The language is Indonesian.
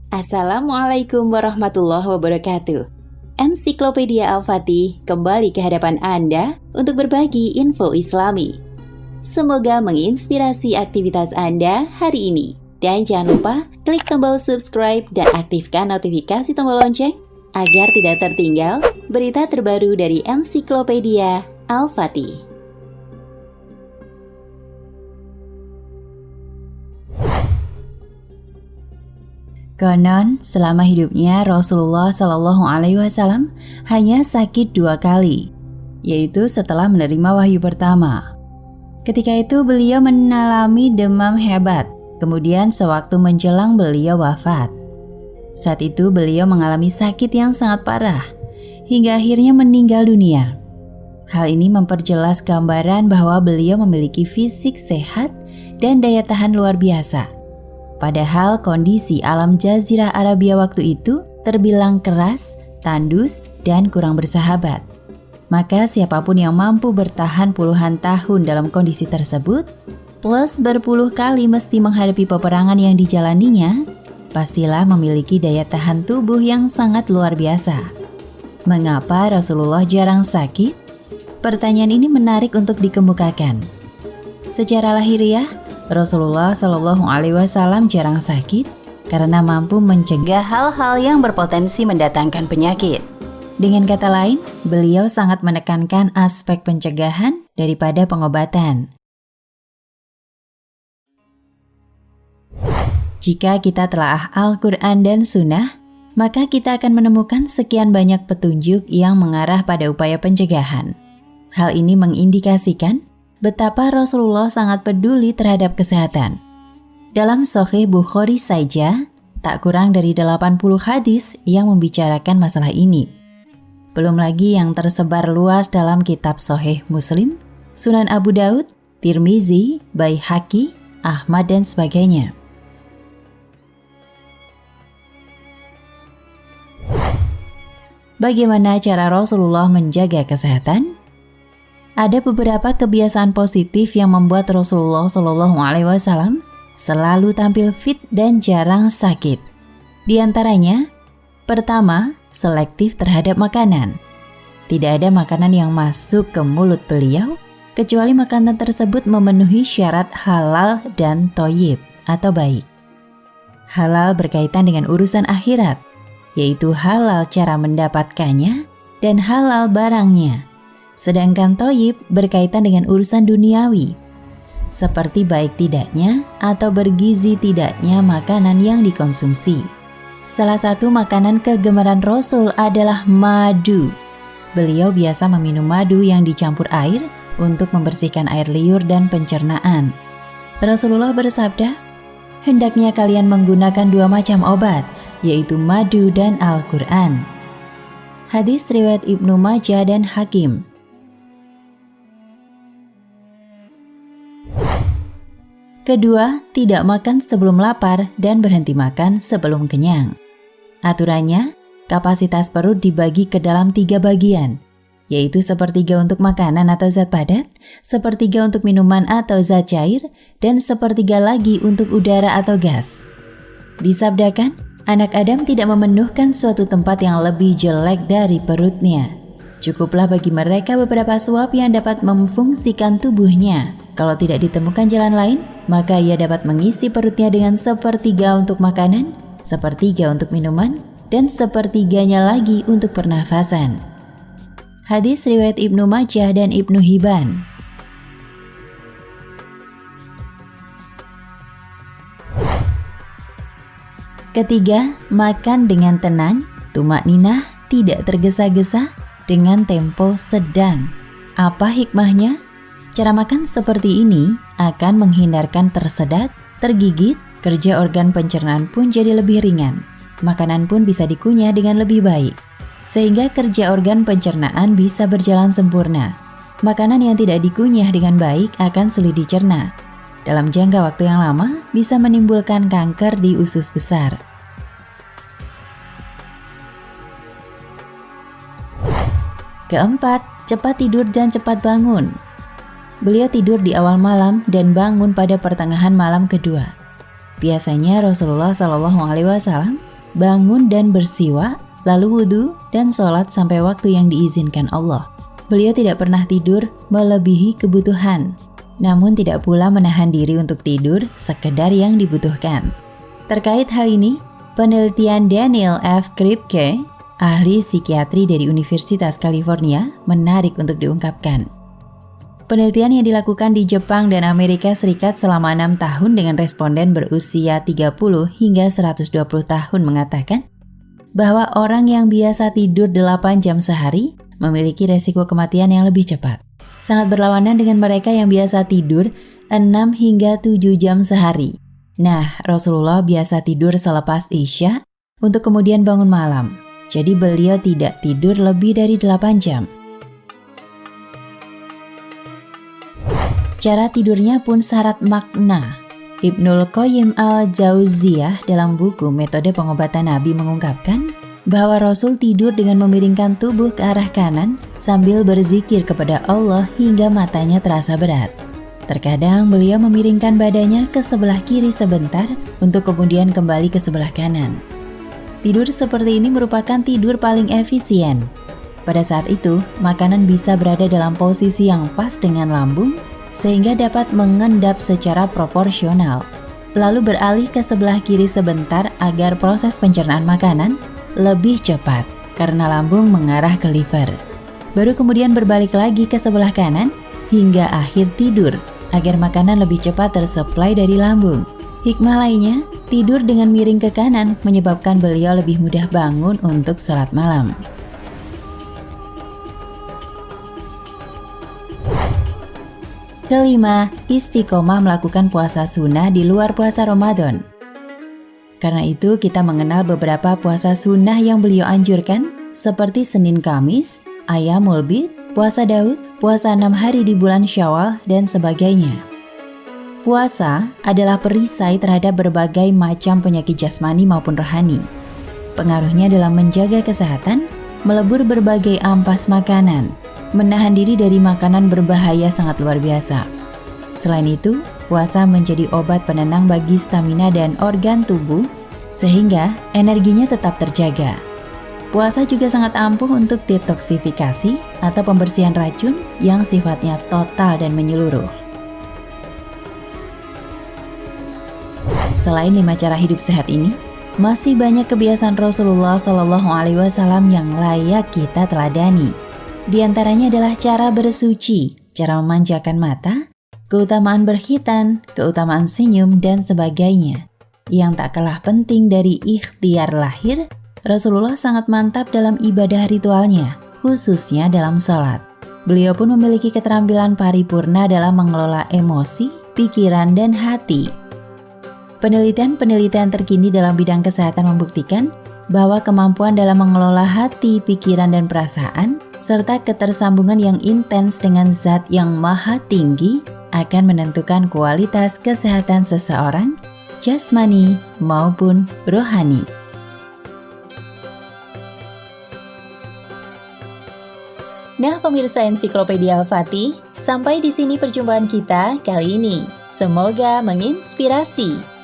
Assalamualaikum warahmatullahi wabarakatuh. Ensiklopedia Al-Fatih kembali ke hadapan Anda untuk berbagi info Islami. Semoga menginspirasi aktivitas Anda hari ini. Dan jangan lupa klik tombol subscribe dan aktifkan notifikasi tombol lonceng agar tidak tertinggal berita terbaru dari Ensiklopedia Al-Fatih. Konon, selama hidupnya Rasulullah Shallallahu Alaihi Wasallam hanya sakit 2 kali, yaitu setelah menerima wahyu pertama. Ketika itu beliau mengalami demam hebat, kemudian sewaktu menjelang beliau wafat. Saat itu beliau mengalami sakit yang sangat parah, hingga akhirnya meninggal dunia. Hal ini memperjelas gambaran bahwa beliau memiliki fisik sehat dan daya tahan luar biasa. Padahal kondisi alam Jazirah Arabia waktu itu terbilang keras, tandus, dan kurang bersahabat. Maka siapapun yang mampu bertahan puluhan tahun dalam kondisi tersebut, plus berpuluh kali mesti menghadapi peperangan yang dijalaninya, pastilah memiliki daya tahan tubuh yang sangat luar biasa. Mengapa Rasulullah jarang sakit? Pertanyaan ini menarik untuk dikemukakan. Secara lahiriah, Rasulullah Shallallahu Alaihi Wasallam jarang sakit karena mampu mencegah hal-hal yang berpotensi mendatangkan penyakit. Dengan kata lain, beliau sangat menekankan aspek pencegahan daripada pengobatan. Jika kita telaah Al-Quran dan Sunnah, maka kita akan menemukan sekian banyak petunjuk yang mengarah pada upaya pencegahan. Hal ini mengindikasikan betapa Rasulullah sangat peduli terhadap kesehatan. Dalam Sahih Bukhari saja, tak kurang dari 80 hadis yang membicarakan masalah ini. Belum lagi yang tersebar luas dalam kitab Sahih Muslim, Sunan Abu Daud, Tirmizi, Baihaqi, Ahmad, dan sebagainya. Bagaimana cara Rasulullah menjaga kesehatan? Ada beberapa kebiasaan positif yang membuat Rasulullah Shallallahu Alaihi Wasallam selalu tampil fit dan jarang sakit. Di antaranya, pertama, selektif terhadap makanan. Tidak ada makanan yang masuk ke mulut beliau kecuali makanan tersebut memenuhi syarat halal dan thayyib atau baik. Halal berkaitan dengan urusan akhirat, yaitu halal cara mendapatkannya dan halal barangnya. Sedangkan thayyib berkaitan dengan urusan duniawi, seperti baik tidaknya atau bergizi tidaknya makanan yang dikonsumsi. Salah satu makanan kegemaran Rasul adalah madu. Beliau biasa meminum madu yang dicampur air untuk membersihkan air liur dan pencernaan. Rasulullah bersabda, "Hendaknya kalian menggunakan 2 macam obat, yaitu madu dan Al-Quran." Hadis riwayat Ibnu Majah dan Hakim. Kedua, tidak makan sebelum lapar dan berhenti makan sebelum kenyang. Aturannya, kapasitas perut dibagi ke dalam 3 bagian, yaitu 1/3 untuk makanan atau zat padat, 1/3 untuk minuman atau zat cair, dan 1/3 lagi untuk udara atau gas. Disabdakan, anak Adam tidak memenuhkan suatu tempat yang lebih jelek dari perutnya. Cukuplah bagi mereka beberapa suap yang dapat memfungsikan tubuhnya. Kalau tidak ditemukan jalan lain, maka ia dapat mengisi perutnya dengan 1/3 untuk makanan, 1/3 untuk minuman, dan 1/3-nya lagi untuk pernafasan. Hadis riwayat Ibnu Majah dan Ibnu Hibban. Ketiga, makan dengan tenang, tumakninah, tidak tergesa-gesa, dengan tempo sedang. Apa hikmahnya? Cara makan seperti ini akan menghindarkan tersedak, tergigit, kerja organ pencernaan pun jadi lebih ringan. Makanan pun bisa dikunyah dengan lebih baik, sehingga kerja organ pencernaan bisa berjalan sempurna. Makanan yang tidak dikunyah dengan baik akan sulit dicerna. Dalam jangka waktu yang lama, bisa menimbulkan kanker di usus besar. Keempat, cepat tidur dan cepat bangun. Beliau tidur di awal malam dan bangun pada pertengahan malam kedua. Biasanya Rasulullah SAW bangun dan bersiwak, lalu wudhu dan sholat sampai waktu yang diizinkan Allah. Beliau tidak pernah tidur melebihi kebutuhan, namun tidak pula menahan diri untuk tidur sekedar yang dibutuhkan. Terkait hal ini, penelitian Daniel F. Kripke, ahli psikiatri dari Universitas California, menarik untuk diungkapkan. Penelitian yang dilakukan di Jepang dan Amerika Serikat selama 6 tahun dengan responden berusia 30 hingga 120 tahun mengatakan bahwa orang yang biasa tidur 8 jam sehari memiliki resiko kematian yang lebih cepat. Sangat berlawanan dengan mereka yang biasa tidur 6 hingga 7 jam sehari. Nah, Rasulullah biasa tidur selepas Isya untuk kemudian bangun malam. Jadi beliau tidak tidur lebih dari 8 jam. Cara tidurnya pun syarat makna. Ibnul Qayyim al-Jauziyah dalam buku Metode Pengobatan Nabi mengungkapkan bahwa Rasul tidur dengan memiringkan tubuh ke arah kanan sambil berzikir kepada Allah hingga matanya terasa berat. Terkadang beliau memiringkan badannya ke sebelah kiri sebentar untuk kemudian kembali ke sebelah kanan. Tidur seperti ini merupakan tidur paling efisien. Pada saat itu, makanan bisa berada dalam posisi yang pas dengan lambung sehingga dapat mengendap secara proporsional. Lalu beralih ke sebelah kiri sebentar agar proses pencernaan makanan lebih cepat karena lambung mengarah ke liver. Baru kemudian berbalik lagi ke sebelah kanan hingga akhir tidur agar makanan lebih cepat tersuplai dari lambung. Hikmah lainnya, tidur dengan miring ke kanan menyebabkan beliau lebih mudah bangun untuk sholat malam. Kelima, istiqomah melakukan puasa sunnah di luar puasa Ramadan. Karena itu kita mengenal beberapa puasa sunnah yang beliau anjurkan seperti Senin Kamis, Ayyamul Bid, puasa Daud, puasa 6 hari di bulan Syawal, dan sebagainya. Puasa adalah perisai terhadap berbagai macam penyakit jasmani maupun rohani. Pengaruhnya dalam menjaga kesehatan, melebur berbagai ampas makanan, menahan diri dari makanan berbahaya sangat luar biasa. Selain itu, puasa menjadi obat penenang bagi stamina dan organ tubuh, sehingga energinya tetap terjaga. Puasa juga sangat ampuh untuk detoksifikasi atau pembersihan racun yang sifatnya total dan menyeluruh. Selain 5 cara hidup sehat ini, masih banyak kebiasaan Rasulullah SAW yang layak kita teladani. Di antaranya adalah cara bersuci, cara memanjakan mata, keutamaan berkhitan, keutamaan senyum, dan sebagainya. Yang tak kalah penting dari ikhtiar lahir, Rasulullah sangat mantap dalam ibadah ritualnya, khususnya dalam sholat. Beliau pun memiliki keterampilan paripurna dalam mengelola emosi, pikiran, dan hati. Penelitian-penelitian terkini dalam bidang kesehatan membuktikan bahwa kemampuan dalam mengelola hati, pikiran, dan perasaan, serta ketersambungan yang intens dengan zat yang maha tinggi akan menentukan kualitas kesehatan seseorang, jasmani maupun rohani. Nah, pemirsa Ensiklopedia Al-Fatih, sampai di sini perjumpaan kita kali ini. Semoga menginspirasi.